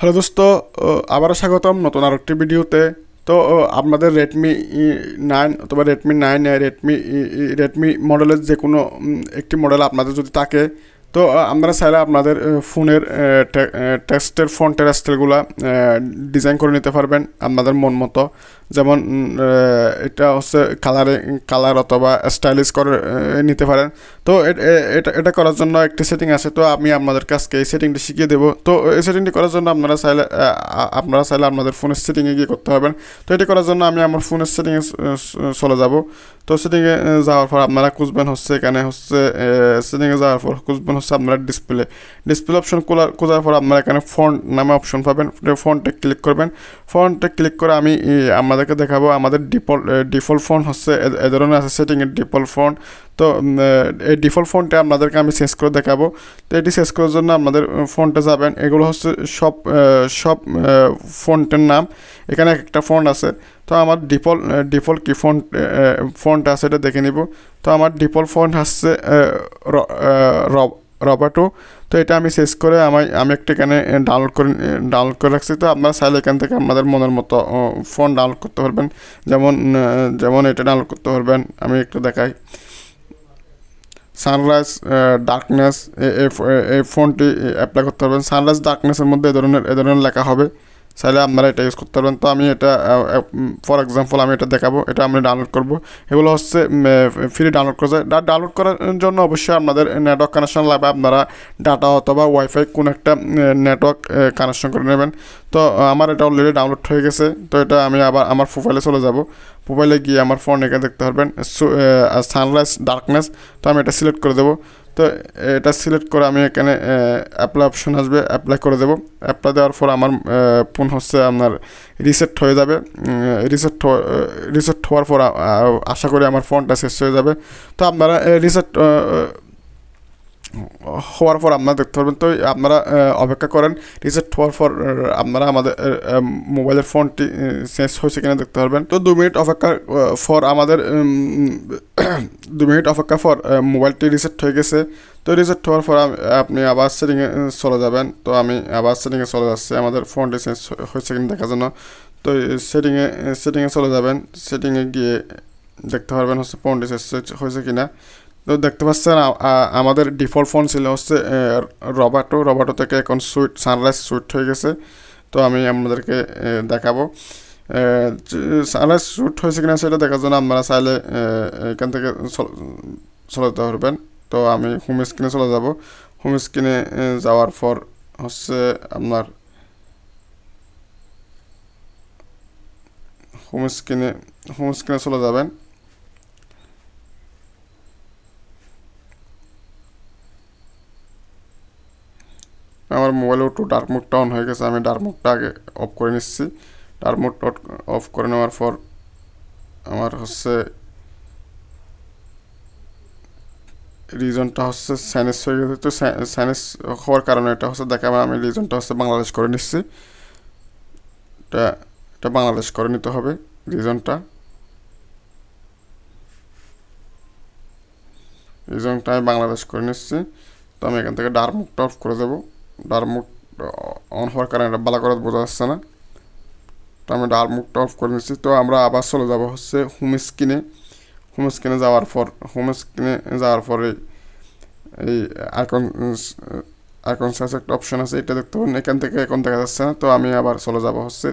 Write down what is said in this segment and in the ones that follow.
Hello দোস্ত, আবারও স্বাগতম নতুন আরেকটি ভিডিওতে। তো আপনাদের রেডমি 9 অথবা রেডমি 9 রেডমি মডেলের যে কোনো একটি মডেল আপনাদের যদি থাকে, তো আপনারা চাইলে আপনাদের ফোনের টেক্সটের ফন্টের স্টাইলগুলো ডিজাইন করে নিতে পারবেন আপনাদের মন মতো। যেমন এটা হচ্ছে কালার অথবা স্টাইলিশ করে নিতে পারেন। তো এটা করার জন্য একটি সেটিং আছে, তো আমি আপনাদের কাছকে এই সেটিংটি শিখিয়ে দেবো। তো এই সেটিংটি করার জন্য আপনারা চাইলে আপনাদের ফোনের সেটিংয়ে গিয়ে করতে পারবেন। তো এটি করার জন্য আমি আমার ফোনের সেটিংয়ে চলে যাব। তো সেটিংয়ে যাওয়ার পর আপনারা খুঁজবেন হচ্ছে এখানে হচ্ছে সেটিংয়ে যাওয়ার পর খুঁজবেন হচ্ছে আপনারা ডিসপ্লে অপশন খোঁজার পর আপনারা এখানে ফন্ট নামে অপশন পাবেন। ফন্টে ক্লিক করবেন। ফন্টে ক্লিক করে আমি আমাদেরকে দেখাবো আমাদের ডিফল্ট ফন্ট হচ্ছে এ ধরনের আছে সেটিংয়ের ডিফল্ট ফন্ট। তো এই ডিফল্ট ফন্টে আপনাদেরকে আমি চেঞ্জ করে দেখাবো। তো এটি চেঞ্জ করার জন্য আপনাদের ফন্টে যাবেন। এগুলো হচ্ছে সব ফন্টের নাম, এখানে একটা ফন্ট আছে। তো আমার ডিফল্ট কি ফন্ট আছে এটা দেখে নিব। তো আমার ডিফল্ট ফন্ট হচ্ছে রবাটো। তো এটা আমি শেষ করে আমি একটা এখানে ডাউনলোড করে রাখছি। তো আপনারা চাইলে এখান থেকে আপনাদের মনের মতো ফোন ডাউনলোড করতে পারবেন। যেমন এটা ডাউনলোড করতে পারবেন, আমি একটু দেখাই। সানরাইজ ডার্কনেস এই ফোনটি অ্যাপ্লাই করতে পারবেন। সানরাইজ ডার্কনেসের মধ্যে এ ধরনের লেখা হবে, চাইলে আপনারা এটা ইউজ করতে পারবেন। তো আমি এটা ফর এক্সাম্পল আমি এটা দেখাবো, এটা আমি ডাউনলোড করব। এগুলো হচ্ছে ফ্রি ডাউনলোড করা যায়। ডাউনলোড করার জন্য অবশ্যই আপনাদের নেটওয়ার্ক কানেকশন লাগবে। আপনারা ডাটা অথবা ওয়াইফাই কোনো একটা নেটওয়ার্ক কানেকশন করে নেবেন। তো আমার এটা অলরেডি ডাউনলোড হয়ে গেছে। তো এটা আমি আবার আমার প্রোফাইলে চলে যাব। প্রোফাইলে গিয়ে আমার ফোন এখানে দেখতে পারবেন সানরাইজ ডার্কনেস। তো আমি এটা সিলেক্ট করে দেবো। তো এটা সিলেক্ট করে আমি এখানে অ্যাপ্লাই অপশন আসবে, অ্যাপ্লাই করে দেবো। অ্যাপ্লাই দেওয়ার পর আমার ফোন হচ্ছে আপনার রিসেট হয়ে যাবে। রিসেট হওয়ার পর আশা করি আমার ফোনটা শেষ হয়ে যাবে। তো আপনারা রিসেট হওয়ার পর আপনারা দেখতে পারবেন। তো আপনারা অপেক্ষা করেন। রিসেট হওয়ার পর আপনারা আমাদের মোবাইলের ফোনটি চেঞ্জ হয়েছে কিনা দেখতে পারবেন। তো 2 মিনিট অপেক্ষা পর আমাদের 2 মিনিট অপেক্ষা পর মোবাইলটি রিসেট হয়ে গেছে। তো রিসেট হওয়ার পর আপনি আবার সেটিংয়ে চলে যাবেন। তো আমি আবার সেটিংয়ে চলে যাচ্ছি আমাদের ফোনটি চেঞ্জ হয়েছে কিনা দেখার জন্য। তো সেটিংয়ে চলে যাবেন। সেটিংয়ে গিয়ে দেখতে পারবেন হচ্ছে ফোনটি চেঞ্জ হয়েছে কিনা। তো দেখতে পাচ্ছেন আমাদের ডিফল্ট ফোন ছিল হচ্ছে রবাটো থেকে এখন সানরাইজ সুইট হয়ে গেছে। তো আমি আপনাদেরকে দেখাবো সানরাইজ সুইট হয়েছে কিনা সেটা দেখার জন্য আপনারা চাইলে এখান থেকে চলে যেতে পারবেন। তো আমি হোম স্ক্রিনে চলে যাব। হোম স্ক্রিনে যাওয়ার পর হচ্ছে আপনার হোম স্ক্রিনে চলে যাবেন। আমার মোবাইলে একটু ডার্ক মোডটা অন হয়ে গেছে, আমি ডার্ক মোডটা আগে অফ করে নিচ্ছি। ডার্ক মোড অফ করে নেওয়ার পর আমার হচ্ছে রিজনটা হচ্ছে সাইনিস হয়ে গেছে। তো সাইনিস হওয়ার কারণে এটা হচ্ছে দেখাবে, আমি রিজনটা হচ্ছে বাংলাদেশ করে নিচ্ছি। এটা বাংলাদেশ করে নিতে হবে রিজনটা আমি বাংলাদেশ করে নিচ্ছি। তো আমি এখান থেকে ডার্ক মোডটা অফ করে দেবো। ডার্ক মোড অন হওয়ার কারণে এটা ভালো করে বোঝা যাচ্ছে না। তো আমি ডার্ক মোডটা অফ করে নিচ্ছি। তো আমরা আবার চলে যাব হচ্ছে হোম স্ক্রিনে যাওয়ার পরে এই আইকন সাইজ একটা অপশন আছে, এটা দেখতে পাবেন। এখান থেকে এখন দেখা যাচ্ছে না। তো আমি আবার চলে যাব হচ্ছে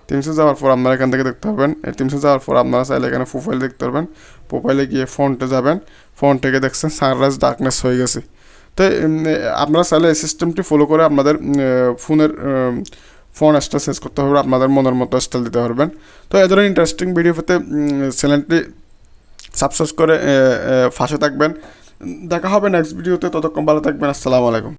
টিমসে যাওয়ার পর আপনারা এখান থেকে দেখতে পাবেন। এই টিমসে যাওয়ার পর আপনারা চাইলে এখানে প্রোফাইল দেখতে পারবেন। প্রোফাইলে গিয়ে ফন্টে যাবেন। ফন্ট থেকে দেখছেন সানরাইজ ডার্কনেস হয়ে গেছে। তো আপনারা চাইলে এই সিস্টেমটি ফলো করে আপনাদের ফোনের ফোন স্টাইল চেঞ্জ করতে হবে, আপনাদের মনের মতো স্টাইল দিতে পারবেন। তো এই ধরনের ইন্টারেস্টিং ভিডিও পেতে চ্যানেলটি সাবস্ক্রাইব করে পাশে থাকবেন। দেখা হবে নেক্সট ভিডিওতে। ততক্ষণ ভালো থাকবেন। আসসালামু আলাইকুম।